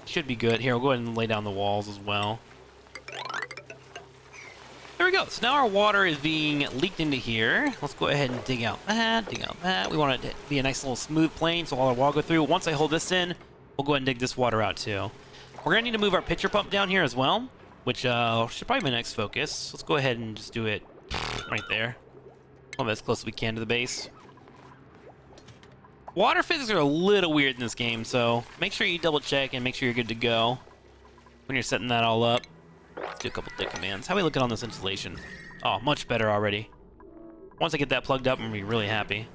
Should be good. Here, we'll go ahead and lay down the walls as well. There we go. So now our water is being leaked into here. Let's go ahead and dig out that, dig out that. We want it to be a nice little smooth plane so all our water go through. Once I hold this in, we'll go ahead and dig this water out too. We're going to need to move our pitcher pump down here as well, which should probably be my next focus. Let's go ahead and just do it right there. A little bit as close as we can to the base. Water physics are a little weird in this game, so make sure you double check and make sure you're good to go when you're setting that all up. Let's do a couple dig commands. How are we looking on this insulation? Oh, much better already. Once I get that plugged up, I'm going to be really happy.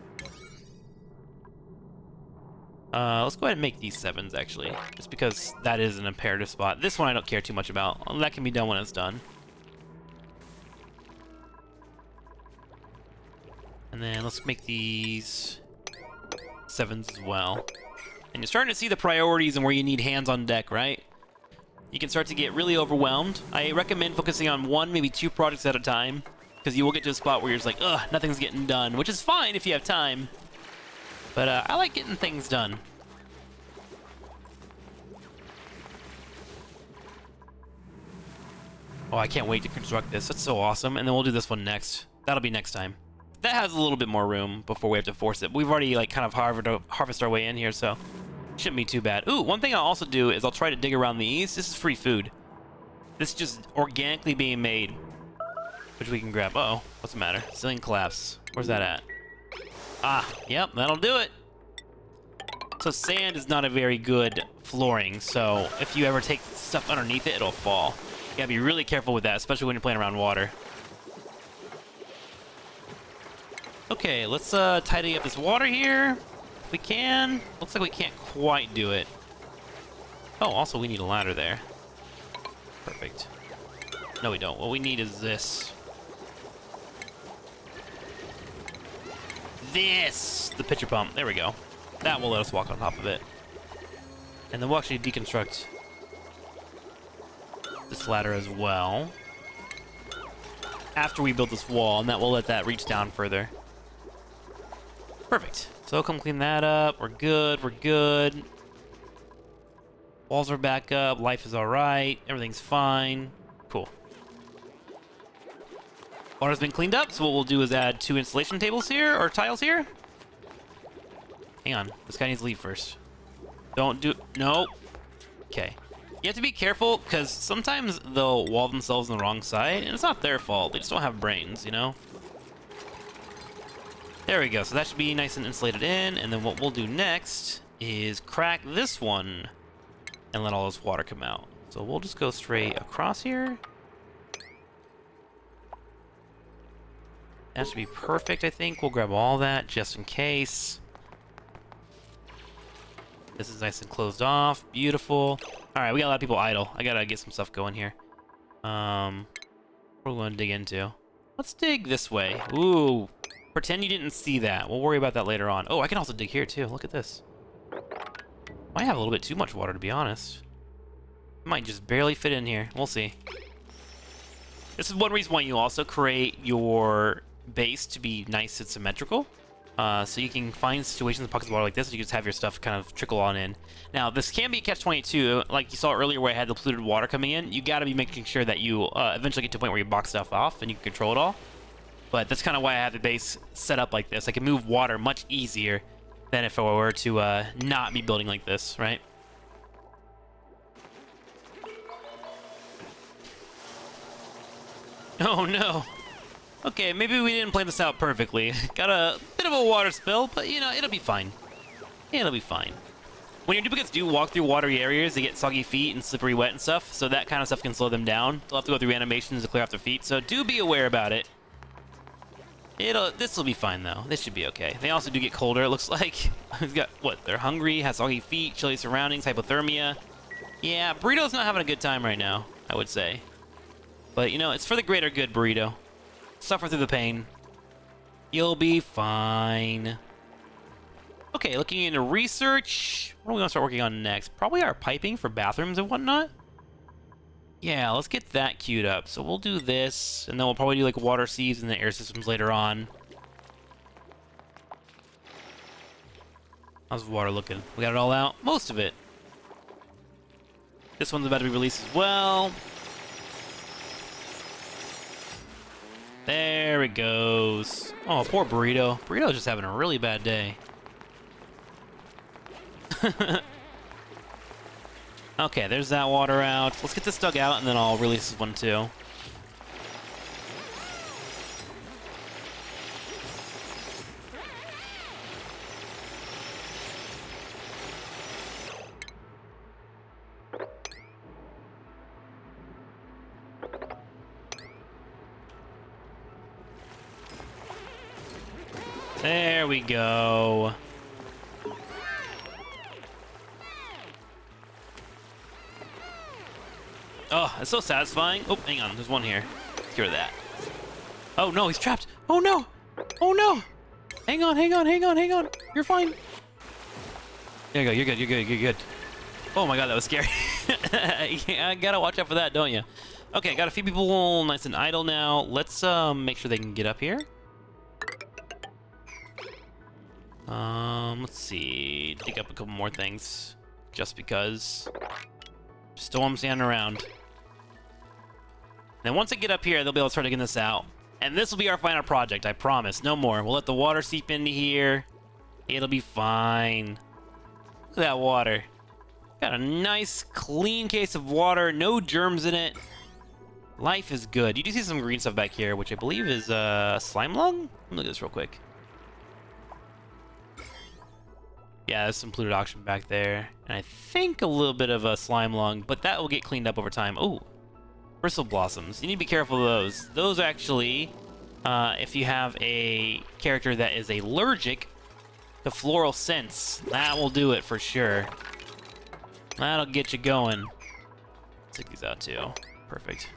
Let's go ahead and make these 7s, actually. Just because that is an imperative spot. This one I don't care too much about. That can be done when it's done. And then let's make these 7s as well. And you're starting to see the priorities and where you need hands on deck, right? You can start to get really overwhelmed. I recommend focusing on 1, maybe 2 projects at a time, because you will get to a spot where you're just like, ugh, nothing's getting done, which is fine if you have time. But I like getting things done. Oh, I can't wait to construct this. That's so awesome. And then we'll do this one next. That'll be next time. That has a little bit more room before we have to force it. We've already like kind of harvest our way in here, so shouldn't be too bad. Ooh, one thing I'll also do is I'll try to dig around these. This is free food. This is just organically being made, which we can grab. Uh-oh, what's the matter? Ceiling collapse. Where's that at? Ah, yep, that'll do it. So sand is not a very good flooring, so if you ever take stuff underneath it, it'll fall. You gotta be really careful with that, especially when you're playing around water. Okay, let's tidy up this water here. If we can. Looks like we can't quite do it. Oh, also we need a ladder there. Perfect. No, we don't. What we need is this. The pitcher pump. There we go. That will let us walk on top of it. And then we'll actually deconstruct this ladder as well. After we build this wall, and that will let that reach down further. Perfect. So come clean that up. We're good. We're good. Walls are back up. Life is all right. Everything's fine. Cool. Water's been cleaned up, so what we'll do is add 2 installation tables here, or tiles here. Hang on. This guy needs to leave first. Don't do... No. Okay. You have to be careful, because sometimes they'll wall themselves on the wrong side, and it's not their fault. They just don't have brains, you know? There we go. So that should be nice and insulated in. And then what we'll do next is crack this one and let all this water come out. So we'll just go straight across here. That should be perfect, I think. We'll grab all that just in case. This is nice and closed off. Beautiful. All right, we got a lot of people idle. I gotta get some stuff going here. What are we gonna dig into? Let's dig this way. Ooh. Pretend you didn't see that. We'll worry about that later on. Oh, I can also dig here too. Look at this. Might have a little bit too much water, to be honest. Might just barely fit in here. We'll see. This is one reason why you also create your base to be nice and symmetrical. So you can find situations in pockets of water like this, and you can just have your stuff kind of trickle on in. Now, this can be a catch-22. Like you saw earlier where I had the polluted water coming in, you gotta be making sure that you eventually get to a point where you box stuff off and you can control it all. But that's kind of why I have the base set up like this. I can move water much easier than if I were to not be building like this, right? Oh no! Okay, maybe we didn't plan this out perfectly. Got a bit of a water spill, but you know, it'll be fine. It'll be fine. When your duplicates do walk through watery areas, they get soggy feet and slippery wet and stuff, so that kind of stuff can slow them down. They'll have to go through animations to clear off their feet, so do be aware about it. This will be fine though. This should be okay. They also do get colder, it looks like. We've got, what, they're hungry, has soggy feet, chilly surroundings, hypothermia. Yeah, Burrito's not having a good time right now, I would say. But, you know, it's for the greater good, Burrito. Suffer through the pain. You'll be fine. Okay, looking into research. What are we going to start working on next? Probably our piping for bathrooms and whatnot. Yeah, let's get that queued up. So we'll do this, and then we'll probably do like water sieves and the air systems later on. How's the water looking? We got it all out? Most of it. This one's about to be released as well. There it goes. Oh, poor Burrito. Burrito's just having a really bad day. Okay, there's that water out. Let's get this dug out, and then I'll release this one too. There we go. Oh, it's so satisfying. Oh, hang on. There's one here. Let's get rid of that. Oh, no. He's trapped. Oh, no. Oh, no. Hang on, hang on, hang on, hang on. You're fine. There you go. You're good. You're good. You're good. Oh, my God. That was scary. Yeah, I gotta watch out for that, don't you? Okay, got a few people nice and idle now. Let's make sure they can get up here. Let's see. Dig up a couple more things. Just because. Just don't want them standing around. Then once I get up here, they'll be able to start digging this out. And this will be our final project, I promise. No more. We'll let the water seep into here. It'll be fine. Look at that water. Got a nice, clean case of water. No germs in it. Life is good. You do see some green stuff back here, which I believe is slime lung? Let me look at this real quick. Yeah, there's some polluted oxygen back there. And I think a little bit of a slime lung, but that will get cleaned up over time. Oh, bristle blossoms. You need to be careful of those. Those actually, if you have a character that is allergic to floral scents, that will do it for sure. That'll get you going. Take these out too. Perfect.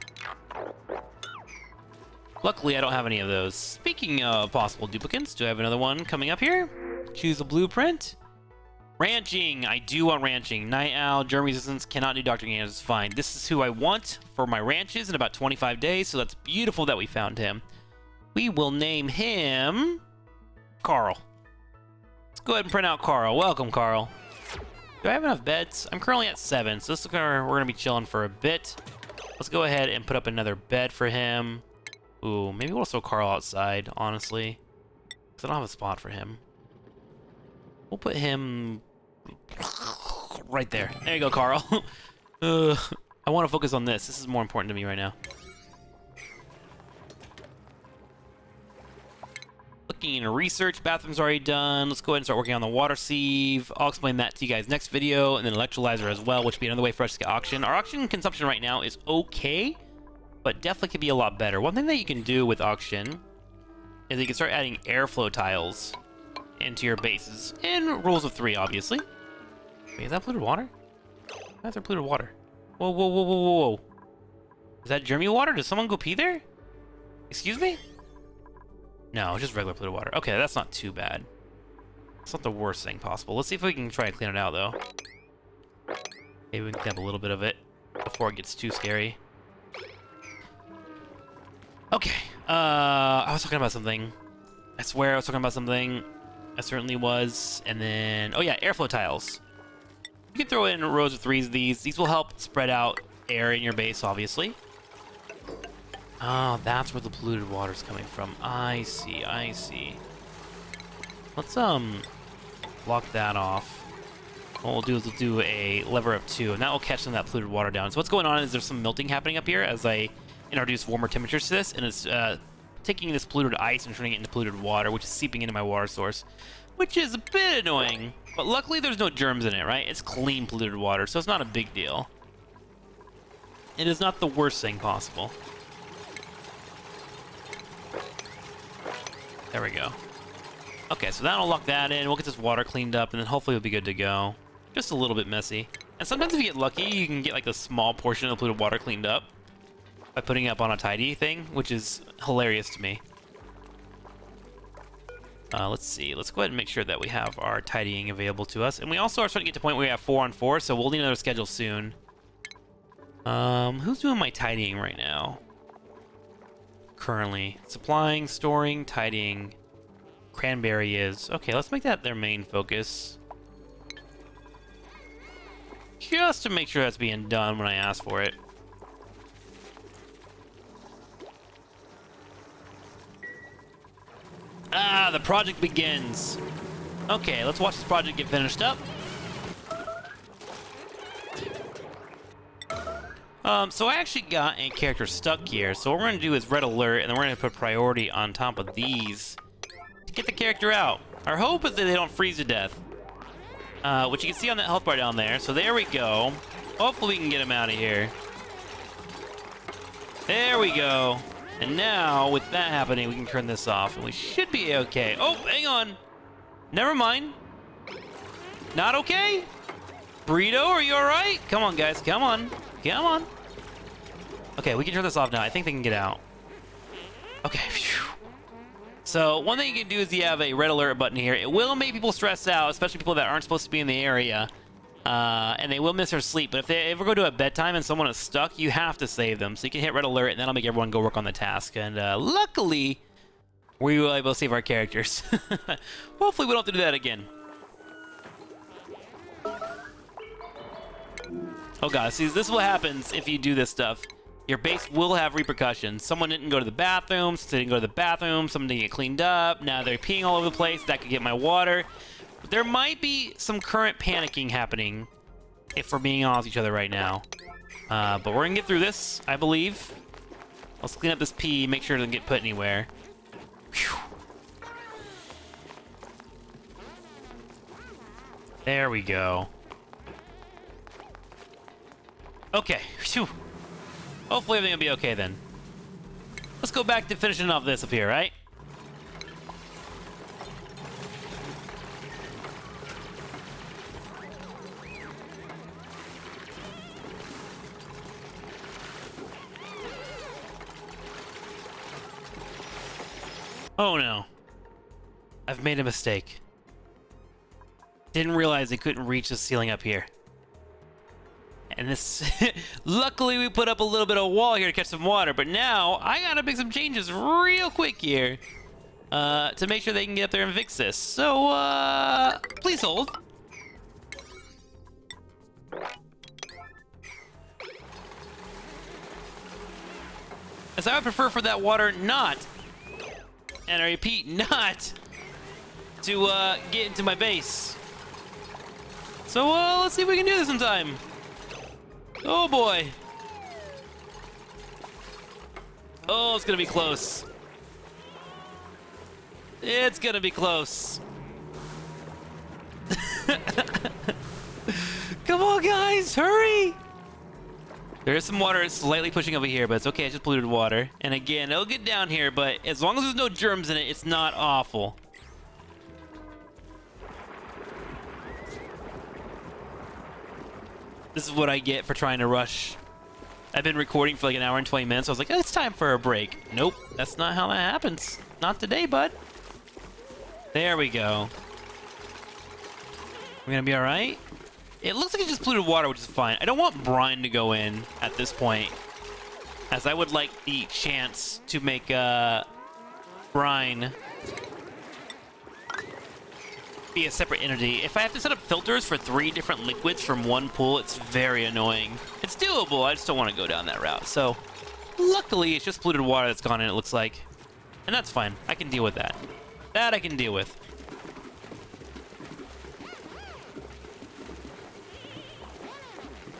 Luckily, I don't have any of those. Speaking of possible duplicates, do I have another one coming up here? Choose a blueprint. Ranching! I do want ranching. Night Owl, germ resistance, cannot do Dr. Gaines, it's fine. This is who I want for my ranches in about 25 days, so that's beautiful that we found him. We will name him Carl. Let's go ahead and print out Carl. Welcome, Carl. Do I have enough beds? I'm currently at 7, so this is where we're gonna be chilling for a bit. Let's go ahead and put up another bed for him. Ooh, maybe we'll throw Carl outside, honestly. Because I don't have a spot for him. We'll put him right there. There you go, Carl. I want to focus on this. This is more important to me right now. Looking into research, bathroom's already done. Let's go ahead and start working on the water sieve. I'll explain that to you guys next video, and then electrolyzer as well, which would be another way for us to get oxygen. Our oxygen consumption right now is okay, but definitely could be a lot better. One thing that you can do with oxygen is you can start adding airflow tiles into your bases, in rules of 3, obviously. Wait, is that polluted water? That's polluted water. Whoa, whoa, whoa, whoa, whoa, whoa. Is that germy water? Did someone go pee there? Excuse me? No, just regular polluted water. Okay, that's not too bad. It's not the worst thing possible. Let's see if we can try to clean it out, though. Maybe we can clean up a little bit of it before it gets too scary. Okay, I was talking about something. I swear I was talking about something. I certainly was. And then, oh yeah, airflow tiles. You can throw in rows of 3s of these. These will help spread out air in your base, obviously. Oh, that's where the polluted water's coming from. I see, I see. Let's, block that off. What we'll do is we'll do a lever of 2, and that will catch some of that polluted water down. So what's going on is there's some melting happening up here as I introduce warmer temperatures to this, and it's, taking this polluted ice and turning it into polluted water, which is seeping into my water source, which is a bit annoying. But luckily, there's no germs in it, right? It's clean polluted water, so it's not a big deal. It is not the worst thing possible. There we go. Okay, so that'll lock that in. We'll get this water cleaned up, and then hopefully we'll be good to go. Just a little bit messy. And sometimes if you get lucky, you can get like a small portion of the polluted water cleaned up by putting it up on a tidy thing, which is hilarious to me. Let's see. Let's go ahead and make sure that we have our tidying available to us. And we also are starting to get to the point where we have 4 on 4, so we'll need another schedule soon. Who's doing my tidying right now? Currently. Supplying, storing, tidying. Cranberry is. Okay, let's make that their main focus. Just to make sure that's being done when I ask for it. Ah, the project begins. Okay, let's watch this project get finished up. So I actually got a character stuck here. So what we're going to do is red alert, and then we're going to put priority on top of these to get the character out. Our hope is that they don't freeze to death, which you can see on that health bar down there. So there we go. Hopefully we can get him out of here. There we go. And now, with that happening, we can turn this off, and we should be okay. Oh, hang on. Never mind. Not okay? Burrito, are you all right? Come on, guys. Come on. Come on. Okay, we can turn this off now. I think they can get out. Okay. Phew. So, one thing you can do is you have a red alert button here. It will make people stress out, especially people that aren't supposed to be in the area. And they will miss their sleep. But if they ever go to a bedtime and someone is stuck, you have to save them. So you can hit red alert, and that'll make everyone go work on the task. And luckily, we were able to save our characters. Hopefully, we don't have to do that again. Oh god, see, this is what happens if you do this stuff. Your base will have repercussions. Someone didn't go to the bathroom, so they didn't go to the bathroom, someone didn't get cleaned up, now they're peeing all over the place, that could get my water. There might be some current panicking happening, if we're being honest with each other right now. But we're gonna get through this, I believe. Let's clean up this pee, make sure it doesn't get put anywhere. Whew. There we go. Okay. Whew. Hopefully everything will be okay then. Let's go back to finishing off this up here, right? Oh no. I've made a mistake. Didn't realize I couldn't reach the ceiling up here. And this, luckily we put up a little bit of wall here to catch some water, but now I gotta make some changes real quick here to make sure they can get up there and fix this. So, please hold. As I would prefer for that water not, and I repeat, not to get into my base. So, let's see if we can do this in time. Oh boy. Oh, it's gonna be close. It's gonna be close. Come on, guys, hurry! There is some water slightly pushing over here, but it's okay, it's just polluted water. And again, it'll get down here, but as long as there's no germs in it, it's not awful. This is what I get for trying to rush. I've been recording for like an hour and 20 minutes. I was like, oh, it's time for a break. Nope, that's not how that happens. Not today, bud. There we go. We're gonna be all right. It looks like it's just polluted water, which is fine. I don't want brine to go in at this point, as I would like the chance to make brine be a separate entity. If I have to set up filters for 3 different liquids from one pool, it's very annoying. It's doable, I just don't want to go down that route. So, luckily, it's just polluted water that's gone in, it looks like. And that's fine. I can deal with that. That I can deal with.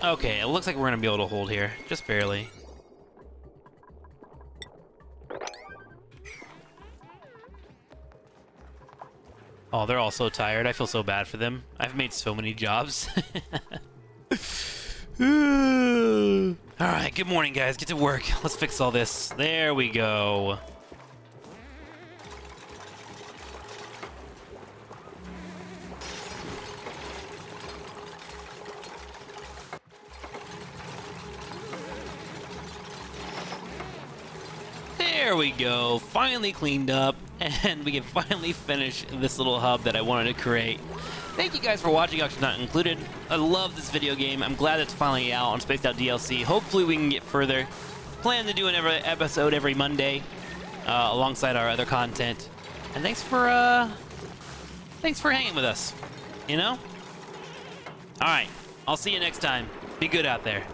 Okay, it looks like we're going to be able to hold here. Just barely. Oh, they're all so tired. I feel so bad for them. I've made so many jobs. Alright, good morning, guys. Get to work. Let's fix all this. There we go. There we go. Finally cleaned up, and we can finally finish this little hub that I wanted to create. Thank you guys for watching, Auction Not Included. I love this video game. I'm glad it's finally out on Spaced Out DLC. Hopefully we can get further. Plan to do an episode every Monday alongside our other content. And thanks for hanging with us. You know? All right. I'll see you next time. Be good out there.